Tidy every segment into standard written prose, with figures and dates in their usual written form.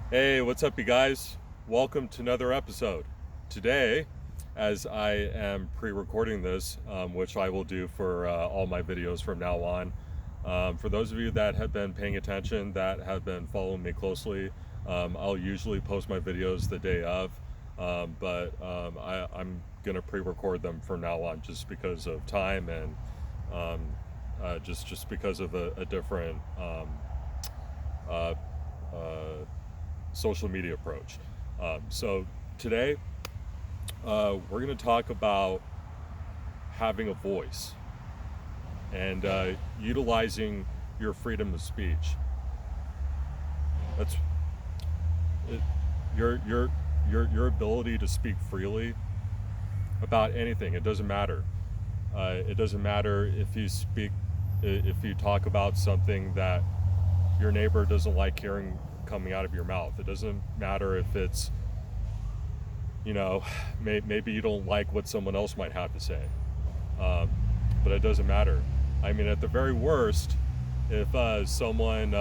Hey, what's up, you guys? Welcome to another episode. Today, as I am pre recording this, which I will do for all my videos from now on, for those of you that have been paying attention, that have been following me closely, I'll usually post my videos the day of, I'm going to pre record them from now on just because of time and um, just because of a different uh, uh, social media approach. So today, we're going to talk about having a voice and utilizing your freedom of speech. That's it, your ability to speak freely about anything. It doesn't matter. It doesn't matter if you talk about something that your neighbor doesn't like hearing coming out of your mouth. It doesn't matter if it's, maybe you don't like what someone else might have to say, um, but it doesn't matter. I mean, at the very worst, if someone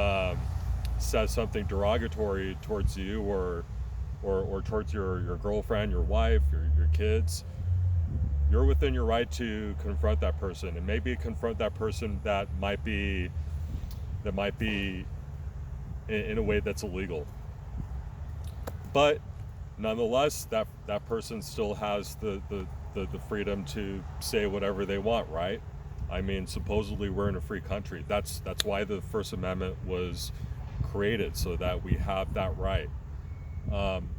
says something derogatory towards you or towards your girlfriend, your wife, your kids, you're within your right to confront that person, and maybe confront that person that might be in a way that's illegal. But nonetheless, that person still has the freedom to say whatever they want, right? I mean, supposedly we're in a free country. That's why the First Amendment was created, so that we have that right. Um,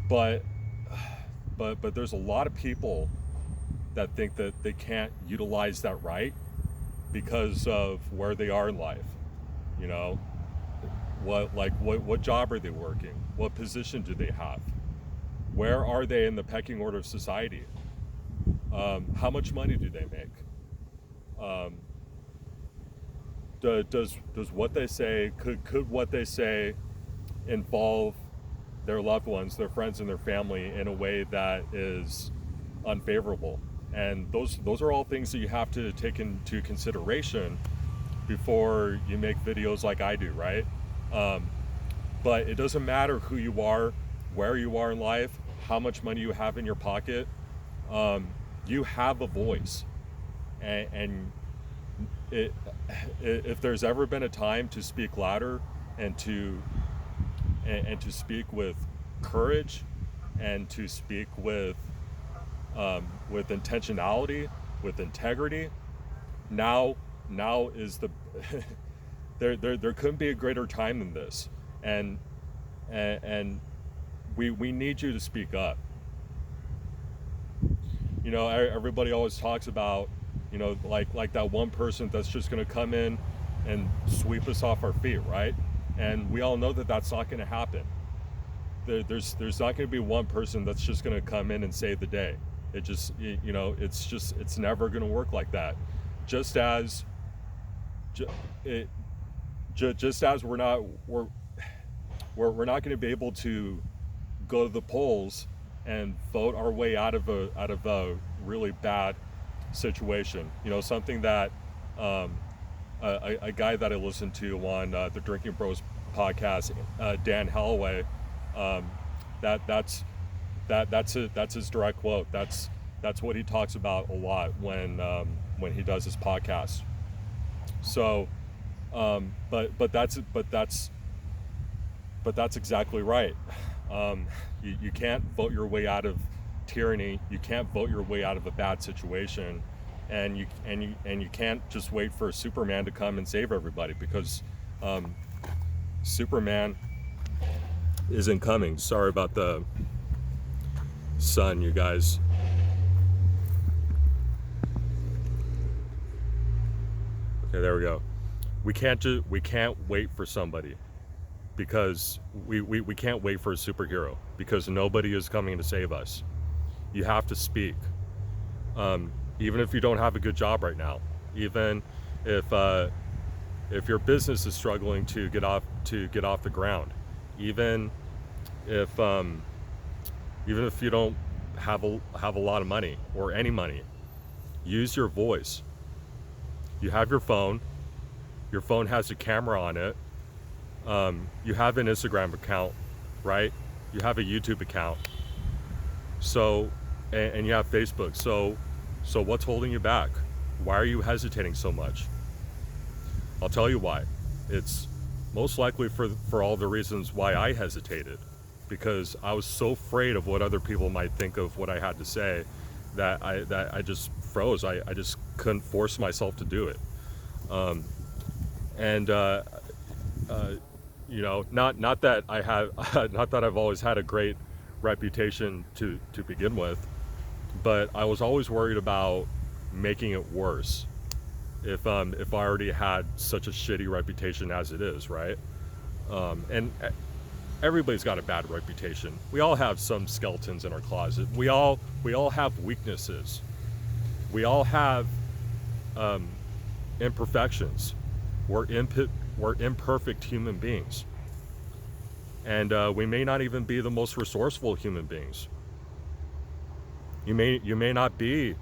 but but there's a lot of people that think that they can't utilize that right because of where they are in life. You know, what job are they working? What position do they have? Where are they in the pecking order of society? How much money do they make? Um, does what they say could what they say involve their loved ones, their friends, and their family in a way that is unfavorable? And those are all things that you have to take into consideration before you make videos like I do, right? Um, but it doesn't matter who you are, where you are in life, how much money you have in your pocket. Um, you have a voice, and it, if there's ever been a time to speak louder and to speak with courage and to speak with intentionality, with integrity, now is the there couldn't be a greater time than this, and and we need you to speak up. Everybody always talks about, like that one person that's just going to come in and sweep us off our feet, right? And we all know that that's not going to happen. There's not going to be one person that's just going to come in and save the day. It's never going to work like that. Just as it just as we're not going to be able to go to the polls and vote our way out of a really bad situation. Something that a guy that I listened to on the Drinking Bros podcast, Dan Holloway, um, that's his direct quote. That's what he talks about a lot when he does his podcast. So, but that's exactly right. You can't vote your way out of tyranny. You can't vote your way out of a bad situation, and you can't just wait for Superman to come and save everybody, because Superman isn't coming. Sorry about the sun, you guys. Okay, there we go. We can't wait for somebody, because we can't wait for a superhero, because nobody is coming to save us. You have to speak, even if you don't have a good job right now, even if your business is struggling to get off the ground, even if you don't have a lot of money or any money. Use your voice. You have your phone. Your phone has a camera on it. You have an Instagram account, right? You have a YouTube account. So, and you have Facebook. So what's holding you back? Why are you hesitating so much? I'll tell you why. It's most likely for all the reasons why I hesitated, because I was so afraid of what other people might think of what I had to say that I just froze. I just couldn't force myself to do it. Um, and you know, not that I have, not that I've always had a great reputation to begin with, but I was always worried about making it worse if I already had such a shitty reputation as it is, right? And everybody's got a bad reputation. We all have some skeletons in our closet. We all have weaknesses. We all have imperfections. We're imperfect human beings, and we may not even be the most resourceful human beings. You may not be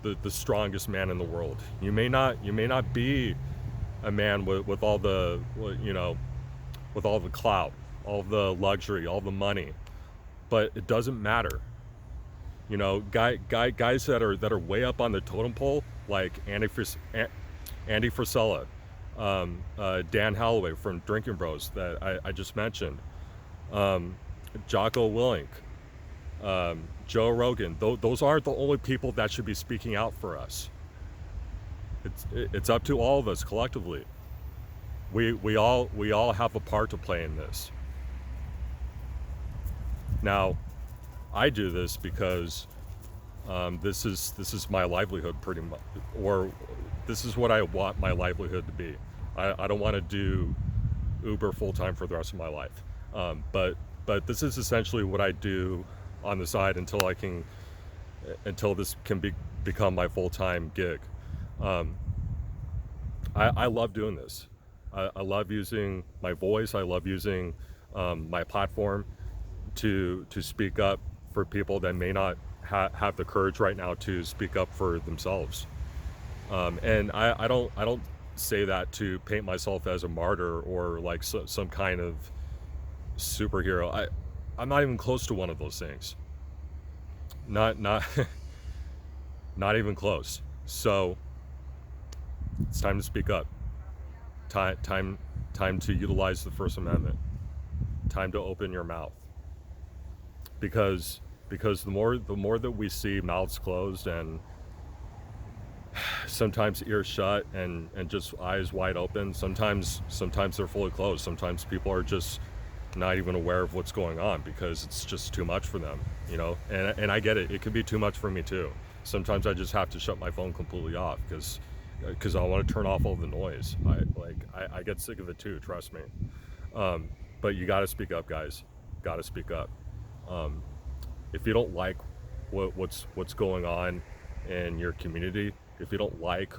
the strongest man in the world. You may not be a man with all the, you know, with all the clout, all the luxury, all the money. But it doesn't matter. You know, guys that are way up on the totem pole, like Andy Frisella, Dan Holloway from Drinking Bros that I just mentioned, Jocko Willink, Joe Rogan. Those aren't the only people that should be speaking out for us. It's up to all of us collectively. We all have a part to play in this. Now, I do this because this is my livelihood, pretty much, or this is what I want my livelihood to be. I don't want to do Uber full time for the rest of my life, but this is essentially what I do on the side until this can become my full time gig. I love doing this. I love using my voice. I love using my platform to speak up for people that may not have the courage right now to speak up for themselves. And I don't say that to paint myself as a martyr or like some kind of superhero. I'm not even close to one of those things. Not not even close. So it's time to speak up. Time to utilize the First Amendment. Time to open your mouth. Because the more that we see mouths closed and sometimes ears shut and just eyes wide open, sometimes they're fully closed. Sometimes people are just not even aware of what's going on because it's just too much for them, you know. And I get it. It can be too much for me too. Sometimes I just have to shut my phone completely off because I want to turn off all the noise. I get sick of it too, trust me. But you got to speak up, guys. Got to speak up. If you don't like what's going on in your community, if you don't like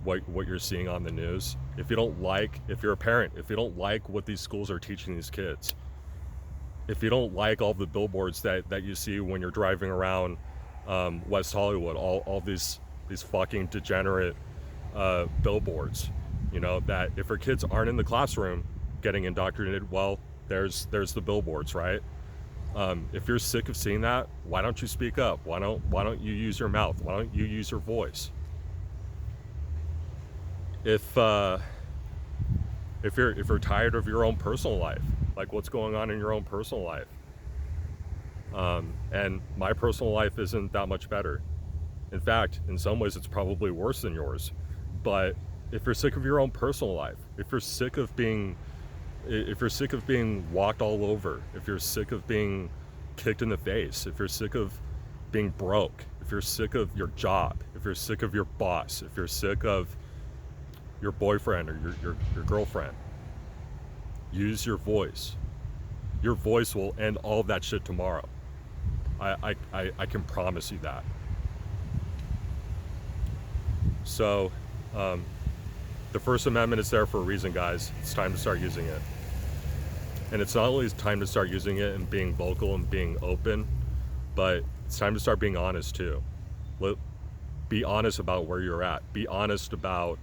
what you're seeing on the news, if you're a parent, if you don't like what these schools are teaching these kids, if you don't like all the billboards that you see when you're driving around West Hollywood, all these fucking degenerate billboards, you know, that if your kids aren't in the classroom getting indoctrinated, well, there's the billboards, right? If you're sick of seeing that, why don't you speak up? Why don't you use your mouth? Why don't you use your voice? If you're tired of your own personal life, like what's going on in your own personal life, and my personal life isn't that much better. In fact, in some ways, it's probably worse than yours. But if you're sick of your own personal life, if you're sick of being walked all over, if you're sick of being kicked in the face, if you're sick of being broke, if you're sick of your job, if you're sick of your boss, if you're sick of your boyfriend or your girlfriend, use your voice. Your voice will end all of that shit tomorrow. I can promise you that. So, the First Amendment is there for a reason, guys. It's time to start using it. And it's not only time to start using it and being vocal and being open, but it's time to start being honest too. Be honest about where you're at. Be honest about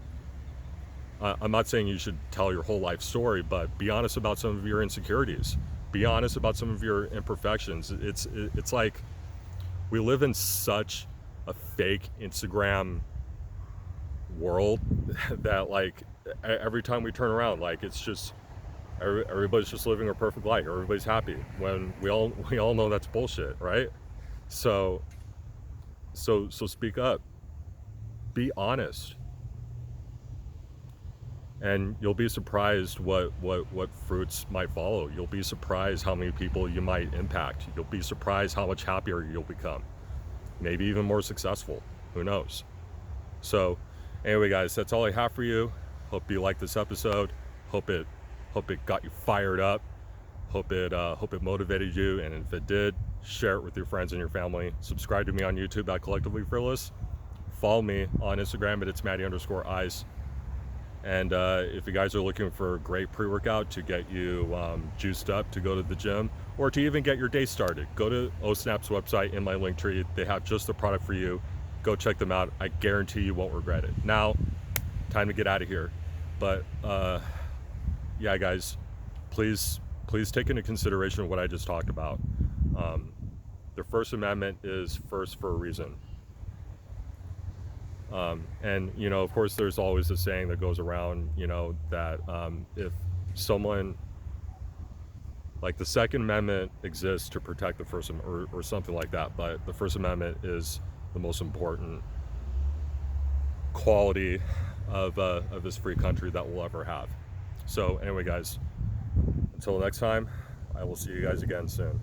I'm not saying you should tell your whole life story, but be honest about some of your insecurities. Be honest about some of your imperfections. It's like we live in such a fake Instagram world that like every time we turn around, like it's just everybody's just living a perfect life. Everybody's happy when we all know that's bullshit, right? So so speak up. Be honest. And you'll be surprised what fruits might follow. You'll be surprised how many people you might impact. You'll be surprised how much happier you'll become. Maybe even more successful. Who knows? So anyway, guys, that's all I have for you. Hope you liked this episode. Hope it got you fired up. Hope it motivated you. And if it did, share it with your friends and your family. Subscribe to me on YouTube at Collectively Fearless. Follow me on Instagram at itsmatty_eyes. And if you guys are looking for a great pre-workout to get you juiced up to go to the gym or to even get your day started, go to OSNAP's website in my link tree. They have just the product for you. Go check them out. I guarantee you won't regret it. Now, time to get out of here. But yeah, guys, please take into consideration what I just talked about. The First Amendment is first for a reason. And, you know, of course, there's always a saying that goes around, you know, that if someone, like the Second Amendment exists to protect the First Amendment or something like that, but the First Amendment is the most important quality of this free country that we'll ever have. So anyway, guys, until next time, I will see you guys again soon.